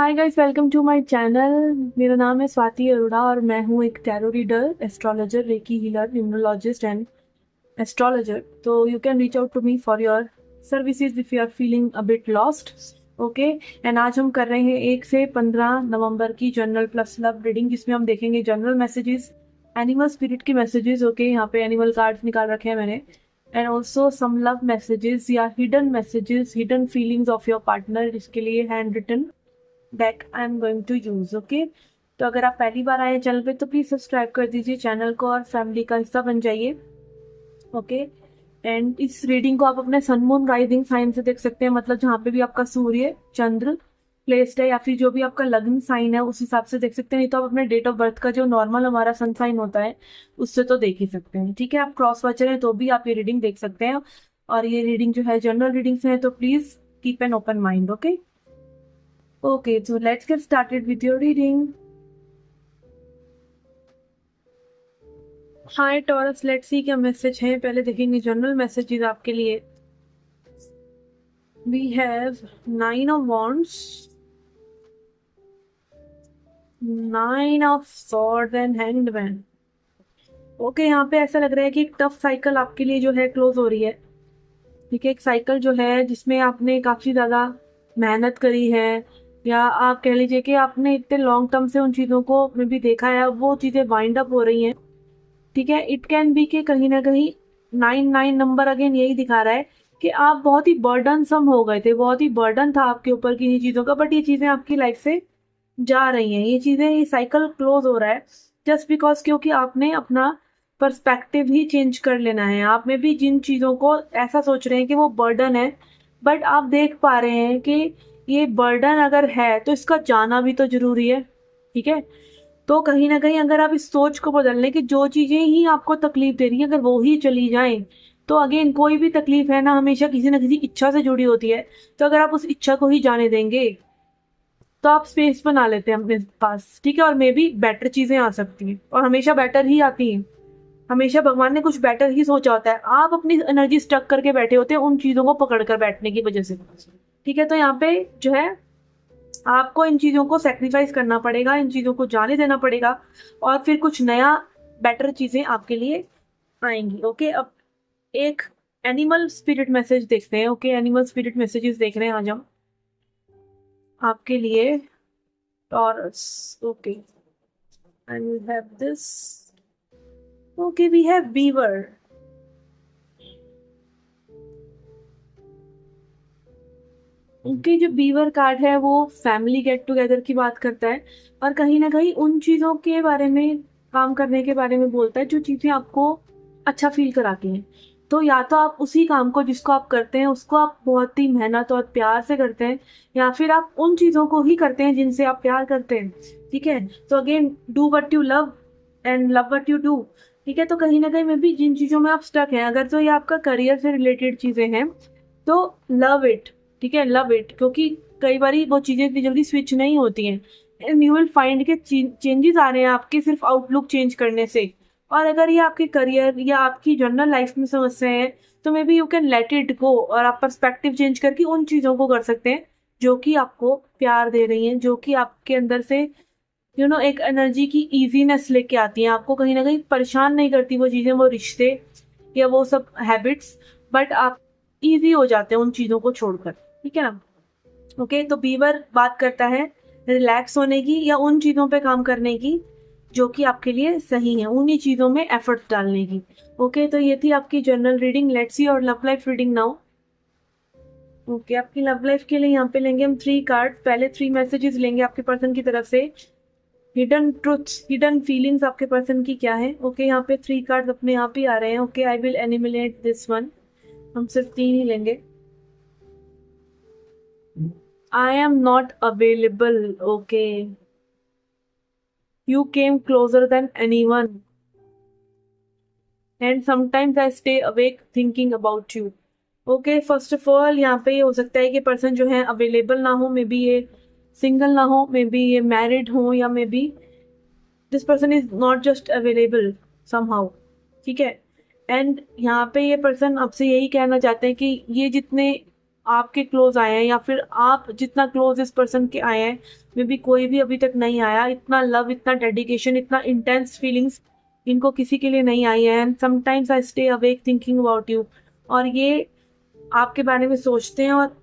Hi guys, welcome to my channel. मेरा नाम है स्वाति अरोड़ा और मैं हूँ एक tarot reader, astrologer, reiki healer, numerologist and astrologer. तो you can reach out to me for your services if you are feeling a bit lost. Okay, and आज हम कर रहे हैं 1 से 15 नवंबर की जनरल प्लस लव रीडिंग, जिसमें हम देखेंगे जनरल मैसेजेस, एनिमल स्पिरिट की मैसेजेस। ओके, यहाँ पे एनिमल कार्ड्स निकाल रखे हैं मैंने, and also some love messages या hidden messages, hidden feelings of your partner, जिसके लिए handwritten deck I am going to use. Okay, तो अगर आप पहली बार आए चैनल पे तो प्लीज सब्सक्राइब कर दीजिए चैनल को और फैमिली का हिस्सा बन जाइए। ओके, एंड इस रीडिंग को आप अपने सन मून राइजिंग साइन से देख सकते हैं, मतलब जहाँ पे भी आपका सूर्य चंद्र प्लेस्ड है या फिर जो भी आपका लग्न साइन है उस हिसाब से देख सकते हैं। नहीं तो आप अपने डेट ऑफ बर्थ का जो नॉर्मल हमारा सन साइन होता है उससे तो देख ही सकते हैं। ठीक है, आप क्रॉस वॉचर हैं तो भी आप ये रीडिंग देख सकते हैं, और ये रीडिंग जो है जनरल रीडिंग्स है, तो please keep an open mind. Okay Okay, so let's get started with your reading. Hi Taurus, let's see क्या मैसेज है। पहले देखेंगे जनरल मैसेजेस आपके लिए। We have 9 of Wands, 9 of Swords and Hanged Man. Okay, यहाँ पे ऐसा लग रहा है कि एक टफ साइकिल आपके लिए जो है क्लोज हो रही है। ठीक है, एक साइकिल जो है जिसमें आपने काफी ज्यादा मेहनत करी है, या आप कह लीजिए कि आपने इतने लॉन्ग टर्म से उन चीजों को में भी देखा है, वो चीजें वाइंड अप हो रही हैं। ठीक है, इट कैन बी के कहीं ना कहीं 9 नंबर अगेन यही दिखा रहा है कि आप बहुत ही बर्डन सम हो गए थे, बहुत ही बर्डन था आपके ऊपर किन्हीं चीजों का, बट ये चीजें आपकी लाइफ से जा रही हैं। ये चीजें, ये साइकिल क्लोज हो रहा है जस्ट बिकॉज, क्योंकि आपने अपना पर्सपेक्टिव ही चेंज कर लेना है। आप में भी जिन चीजों को ऐसा सोच रहे हैं कि वो बर्डन है, बट आप देख पा रहे हैं कि ये बर्डन अगर है तो इसका जाना भी तो जरूरी है। ठीक है, तो कहीं ना कहीं अगर आप इस सोच को बदल लें कि जो चीजें ही आपको तकलीफ दे रही हैं अगर वो ही चली जाएं, तो अगेन कोई भी तकलीफ है ना हमेशा किसी ना किसी इच्छा से जुड़ी होती है। तो अगर आप उस इच्छा को ही जाने देंगे तो आप स्पेस बना लेते हैं अपने पास। ठीक है, और मे बी बेटर चीजें आ सकती हैं, और हमेशा बेटर ही आती हैं। हमेशा भगवान ने कुछ बेटर ही सोचा होता है। आप अपनी एनर्जी स्टक करके बैठे होते हैं उन चीजों को पकड़ कर बैठने की वजह से। ठीक है, तो यहाँ पे जो है आपको इन चीजों को सेक्रीफाइस करना पड़ेगा, इन चीजों को जाने देना पड़ेगा, और फिर कुछ नया बेटर चीजें आपके लिए आएंगी। ओके, अब एक एनिमल स्पिरिट मैसेज देखते हैं। ओके, एनिमल स्पिरिट मैसेजेस देख रहे हैं आज हम आपके लिए Taurus. Okay, and we have this. Okay, we have beaver. उनके जो बीवर कार्ड है वो फैमिली गेट टुगेदर की बात करता है, और कहीं ना कहीं उन चीजों के बारे में, काम करने के बारे में बोलता है जो चीजें आपको अच्छा फील कराती हैं। तो या तो आप उसी काम को जिसको आप करते हैं उसको आप बहुत ही मेहनत और प्यार से करते हैं, या फिर आप उन चीजों को ही करते हैं जिनसे आप प्यार करते हैं। ठीक है, तो again do what you love and love what you do. ठीक है, तो कहीं ना कहीं में भी जिन चीजों में आप स्टक हैं, अगर तो ये आपका करियर से रिलेटेड चीजें हैं तो लव इट। ठीक है, लव इट, क्योंकि कई बार वो चीजें इतनी जल्दी स्विच नहीं होती हैं, एंड यू विल फाइंड के चेंजेस आ रहे हैं आपके सिर्फ आउटलुक चेंज करने से। और अगर ये आपके करियर या आपकी जनरल लाइफ में समस्याएं हैं तो may be you can let it go, और आप पर्सपेक्टिव चेंज करके उन चीजों को कर सकते हैं जो कि आपको प्यार दे रही हैं, जो कि आपके अंदर से एक एनर्जी की इजीनेस लेके आती हैं, आपको कहीं ना कहीं परेशान नहीं करती वो चीजें, वो रिश्ते या वो सब हैबिट्स, बट आप इजी हो जाते हैं उन चीजों को छोड़कर। ठीक है ना। ओके, तो बीवर बात करता है रिलैक्स होने की या उन चीजों पे काम करने की जो कि आपके लिए सही है, उन्हीं चीजों में एफर्ट्स डालने की। ओके, तो ये थी आपकी जनरल रीडिंग। लेट्स सी और love life reading now. Okay, आपकी लव लाइफ के लिए यहाँ पे लेंगे हम 3 कार्ड। पहले 3 मैसेजेस लेंगे आपके पर्सन की तरफ से। हिडन ट्रुथ्स, हिडन फीलिंग्स आपके पर्सन की क्या है। ओके, यहाँ पे 3 कार्ड अपने आप ही आ रहे हैं। ओके, आई विल एनिमिलेट दिस वन। हम सिर्फ 3 ही लेंगे। I am not available. Okay. You came closer than anyone. And sometimes I stay awake thinking about you. Okay, first of all, यहाँ पे ये हो सकता है कि पर्सन जो है अवेलेबल ना हो, मे बी ये सिंगल ना हो, मे बी ये मैरिड हो, या may be this person is not just available somehow. ठीक है, एंड यहाँ पे ये पर्सन आपसे यही कहना चाहते हैं कि ये जितने आपके क्लोज आए हैं या फिर आप जितना क्लोज इस पर्सन के आए हैं, मे बी कोई भी अभी तक नहीं आया। इतना लव, इतना डेडिकेशन, इतना इंटेंस फीलिंग्स इनको किसी के लिए नहीं आई है। And sometimes I stay awake thinking about you. और ये आपके बारे में सोचते हैं, और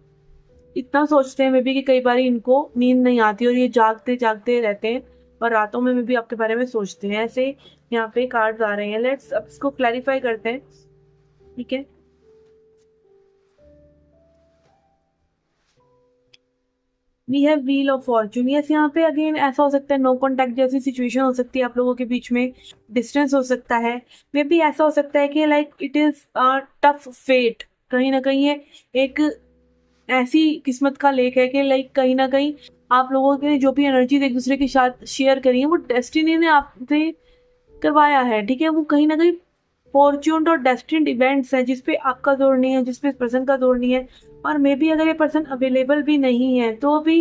इतना सोचते हैं मे बी कि कई बार इनको नींद नहीं आती और ये जागते जागते रहते हैं और रातों में भी आपके बारे में सोचते हैं। ऐसे यहाँ पे कार्ड्स आ रहे हैं। लेट्स अब इसको क्लैरिफाई करते हैं, ठीक है। We have wheel of fortune. Yes, यहाँ पे अगेन ऐसा हो सकता है नो कॉन्टैक्ट जैसी सिचुएशन हो सकती है आप लोगों के बीच में, डिस्टेंस हो सकता है। मे बी ऐसा हो सकता है कि like it is tough fate, कहीं ना कहीं ये एक ऐसी किस्मत का लेख है कि लाइक कहीं ना कहीं आप लोगों के जो भी एनर्जीज एक दूसरे के साथ शेयर करी है वो डेस्टिनी ने आपसे करवाया है, ठीक है। वो कहीं ना कहीं फॉर्च्यून और डेस्टिन्ड इवेंट्स हैं जिसपे आपका जोर नहीं है, जिसपे पर्सन का जोर नहीं है। और मे बी अगर ये पर्सन अवेलेबल भी नहीं है तो भी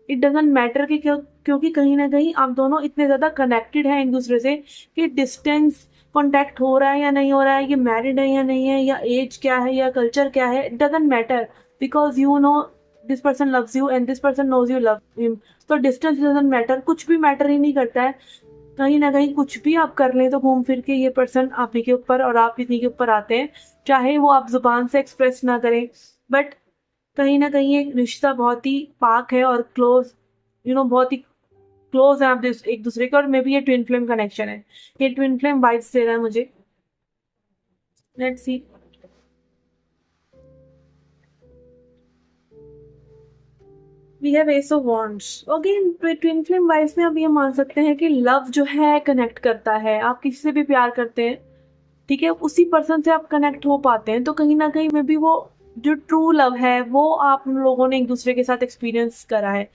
इट डजेंट मैटर कि क्योंकि कहीं ना कहीं आप दोनों इतने ज़्यादा कनेक्टेड हैं एक दूसरे से कि डिस्टेंस कॉन्टैक्ट हो रहा है या नहीं हो रहा है, ये मैरिड है या नहीं है, या एज क्या है या कल्चर क्या है, it doesn't matter because you know this person loves you and this person knows you love him. तो डिस्टेंस डजेंट मैटर, कुछ भी मैटर ही नहीं करता है। कहीं ना कहीं कुछ भी आप कर लें तो घूम फिर के ये पर्सन आप ही के ऊपर और आप इन्हीं के ऊपर आते हैं, चाहे वो आप जुबान से एक्सप्रेस ना करें। बट कहीं ना कहीं ये रिश्ता बहुत ही पाक है और क्लोज, बहुत ही क्लोज है आप एक दूसरे के। और मे बी ये ट्विन फ्लेम कनेक्शन है, ये ट्विन फ्लेम वाइब्स दे रहा है मुझे। Let's see. We have ace of wands. Again twin flame vibes में अब ये मान सकते हैं कि लव जो है कनेक्ट करता है। आप किसी से भी प्यार करते हैं, ठीक है, उसी पर्सन से आप कनेक्ट हो पाते हैं। तो कहीं ना कहीं में भी वो जो ट्रू लव है वो आप लोगों ने एक दूसरे के साथ एक्सपीरियंस करा है,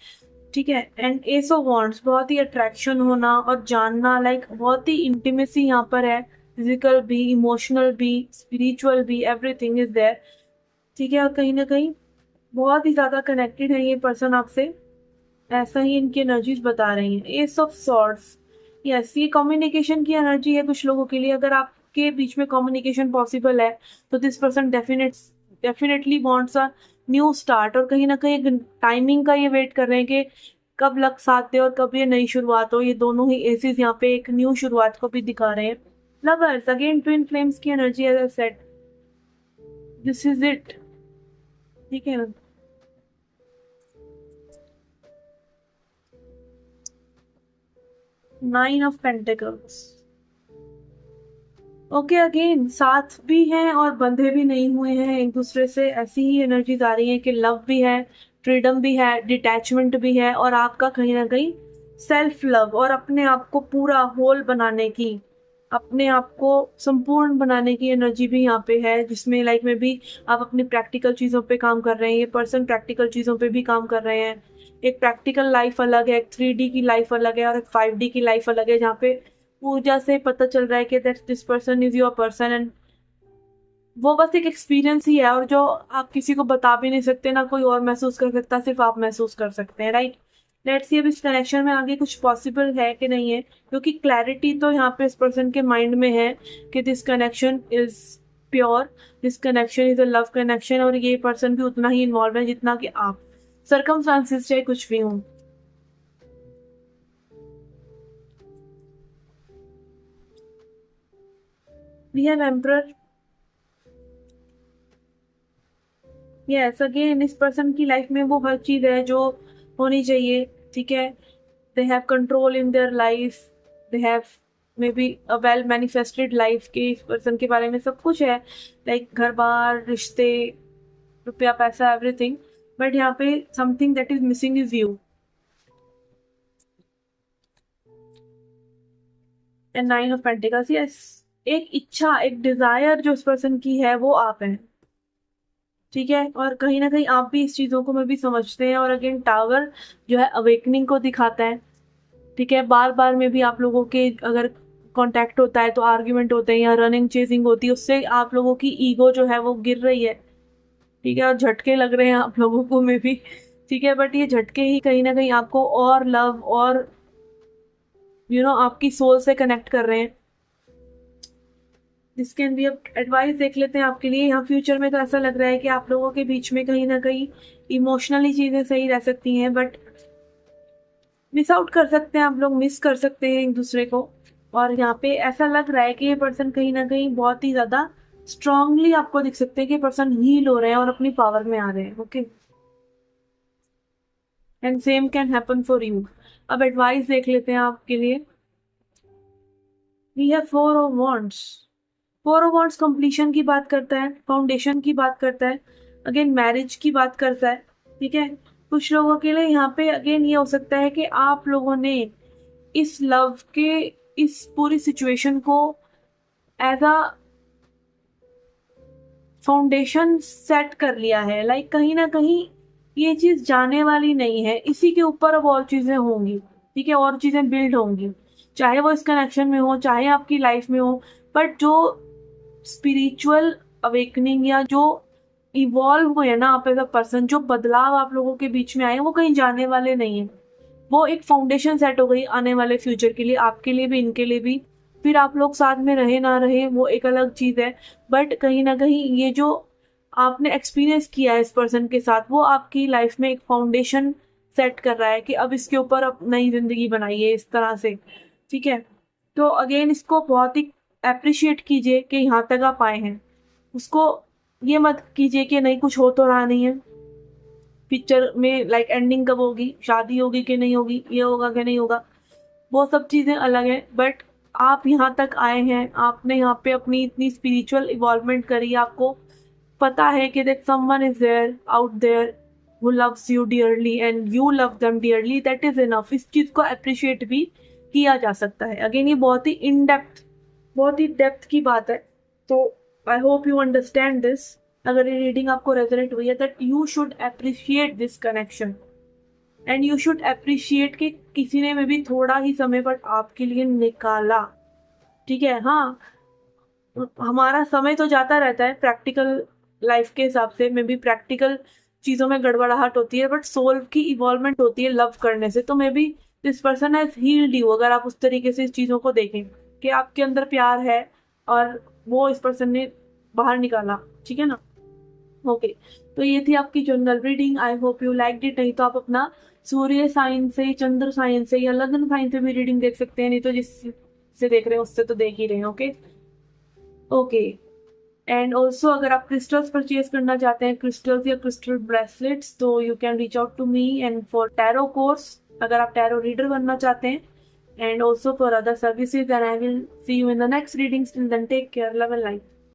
ठीक है। एंड एस ऑफ वॉन्ड्स, बहुत ही अट्रैक्शन होना और जानना, लाइक बहुत ही इंटीमेसी यहाँ पर है, फिजिकल भी, इमोशनल भी, स्पिरिचुअल भी, एवरीथिंग इज देयर, ठीक है। और कहीं ना कहीं बहुत ही ज्यादा कनेक्टेड है ये पर्सन आपसे, ऐसा ही इनकी एनर्जीज बता रही हैं। एस ऑफ सॉर्ड्स, यस, ये कम्युनिकेशन की एनर्जी है कुछ लोगों के लिए। अगर आपके बीच में कम्युनिकेशन पॉसिबल है तो this person definitely wants a new start. और कहीं ना कहीं टाइमिंग का ये वेट कर रहे हैं कि कब लक साथ दे और कब ये नई शुरुआत हो। ये दोनों ही एसेस यहाँ पे एक न्यू शुरुआत को भी दिखा रहे हैं। लवर्स, अगेन ट्विन फ्लेम्स की energy, as I said, this is it, ठीक है ना। Nine of pentacles, okay, again साथ भी हैं और बंधे भी नहीं हुए हैं एक दूसरे से, ऐसी ही एनर्जीज आ रही है कि लव भी है, फ्रीडम भी है, डिटैचमेंट भी है, और आपका कहीं ना कहीं सेल्फ लव और अपने आप को पूरा होल बनाने की, अपने आप को संपूर्ण बनाने की एनर्जी भी यहाँ पे है, जिसमें लाइक में भी आप अपनी प्रैक्टिकल चीज़ों पे काम कर रहे हैं, ये पर्सन प्रैक्टिकल चीज़ों पे भी काम कर रहे हैं। एक प्रैक्टिकल लाइफ अलग है, एक 3D की लाइफ अलग है और एक 5D की लाइफ अलग है, जहाँ पे ऊर्जा से पता चल रहा है कि that this person is your person. And वो बस एक एक्सपीरियंस ही है और जो आप किसी को बता भी नहीं सकते, ना कोई और महसूस कर सकता, सिर्फ आप महसूस कर सकते हैं, राइट। लेट्स सी अब इस कनेक्शन में आगे कुछ पॉसिबल है कि नहीं है, क्योंकि क्लैरिटी तो यहाँ पे इस पर्सन के माइंड में है कि this connection is pure, this connection is a love connection, और ये पर्सन भी उतना ही इन्वॉल्व है जितना कि आप। सर्कमस्टांसेस चाहे कुछ भी हों। We have emperor. Yes, again इस पर्सन की लाइफ में वो हर चीज है जो होनी चाहिए, ठीक है। They have control in their life, they have may be a well manifested life के इस पर्सन के बारे में सब कुछ है, लाइक घर बार, रिश्ते, रुपया पैसा, एवरीथिंग। बट यहाँ पे something that is missing is you. And nine of pentacles, yes, एक इच्छा, एक डिजायर जो इस पर्सन की है वो आप हैं, ठीक है। और कहीं ना कहीं आप भी इस चीजों को में भी समझते हैं। और अगेन टावर जो है अवेकनिंग को दिखाता है, ठीक है। बार बार में भी आप लोगों के अगर कांटेक्ट होता है तो आर्ग्यूमेंट होते हैं या रनिंग चेजिंग होती है, उससे आप लोगों की ईगो जो है वो गिर रही है, ठीक है। और झटके लग रहे हैं आप लोगों को में भी, ठीक है। बट ये झटके ही कहीं ना कहीं आपको और लव और आपकी सोल से कनेक्ट कर रहे हैं। दिस कैन बी एडवाइस देख लेते हैं आपके लिए। यहाँ फ्यूचर में तो ऐसा लग रहा है कि आप लोगों के बीच में कहीं ना कहीं इमोशनली चीजें सही रह सकती हैं, बट मिस आउट कर सकते हैं, आप लोग मिस कर सकते हैं एक दूसरे को। और यहाँ पे ऐसा लग रहा है कि ये पर्सन कहीं ना कहीं बहुत ही ज्यादा स्ट्रांगली आपको दिख सकते हैं कि पर्सन हील हो रहे हैं और अपनी पावर में आ रहे हैं। Okay, and same can happen for you. अब एडवाइस देख लेते हैं आपके लिए। We have four of wands. Four of wands completion की बात करता है, फाउंडेशन की बात करता है, अगेन मैरिज की बात करता है। ठीक है, कुछ लोगों के लिए यहाँ पे अगेन ये हो सकता है कि आप लोगों ने इस लव के इस पूरी सिचुएशन को एज अ फाउंडेशन सेट कर लिया है। लाइक कहीं ना कहीं ये चीज जाने वाली नहीं है, इसी के ऊपर अब और चीजें होंगी। ठीक है, और चीजें बिल्ड होंगी, चाहे वो इस कनेक्शन में हो, चाहे आपकी लाइफ में हो। बट जो स्पिरिचुअल अवेकनिंग या जो इवॉल्व हुए ना आप एज अ पर्सन, जो बदलाव आप लोगों के बीच में आए, वो कहीं जाने वाले नहीं है। वो एक फाउंडेशन सेट हो गई आने वाले फ्यूचर के लिए, आपके लिए भी, इनके लिए भी। फिर आप लोग साथ में रहे ना रहे वो एक अलग चीज है, बट कहीं ना कहीं ये जो आपने एक्सपीरियंस किया है इस पर्सन के साथ, वो आपकी लाइफ में एक फाउंडेशन सेट कर रहा है कि अब इसके ऊपर अब नई जिंदगी बनाइए इस तरह से। ठीक है, तो अगेन इसको बहुत ही अप्रिशिएट कीजिए कि यहाँ तक आप आए हैं। उसको ये मत कीजिए कि नहीं कुछ हो तो रहा नहीं है पिक्चर में, लाइक एंडिंग कब होगी, शादी होगी कि नहीं होगी, ये होगा कि नहीं होगा, वो सब चीजें अलग है। बट आप यहाँ तक आए हैं, आपने यहाँ पे अपनी इतनी स्पिरिचुअल इवॉल्वमेंट करी, आपको पता है कि that someone is there out there who loves you dearly and you love them dearly, that is enough. इस चीज को अप्रिशिएट भी किया जा सकता है। अगेन ये बहुत ही इन डेप्थ, बहुत ही डेप्थ की बात है। तो I hope you understand this. अगर ये रीडिंग आपको रेजोनेट हुई है, that you should appreciate this connection and you should appreciate कि किसी ने में भी थोड़ा ही समय पर आपके लिए निकाला। ठीक है, हाँ, हमारा समय तो जाता रहता है प्रैक्टिकल लाइफ के हिसाब से, मे बी प्रैक्टिकल चीजों में गड़बड़ाहट होती है, बट सोल की इवॉल्वमेंट होती है लव करने से। तो may be this person has heeled you, अगर आप उस तरीके से इस चीजों को देखें कि आपके अंदर प्यार है और वो इस पर्सन ने बाहर निकाला। ठीक है ना, ओके। तो ये थी आपकी general reading. I hope you like it. नहीं तो आप अपना सूर्य साइन से, चंद्र साइन से या लग्न साइन से भी रीडिंग देख सकते हैं, नहीं तो जिससे देख रहे हैं उससे तो देख ही रहे हैं। ओके ओके, एंड ऑल्सो अगर आप क्रिस्टल्स परचेज करना चाहते हैं, क्रिस्टल्स या क्रिस्टल ब्रेसलेट्स, तो you can reach out to me. And for tarot course, अगर आप टैरो रीडर बनना चाहते हैं, and also for other services, and I will see you in the next readings. Till then take care, love and life.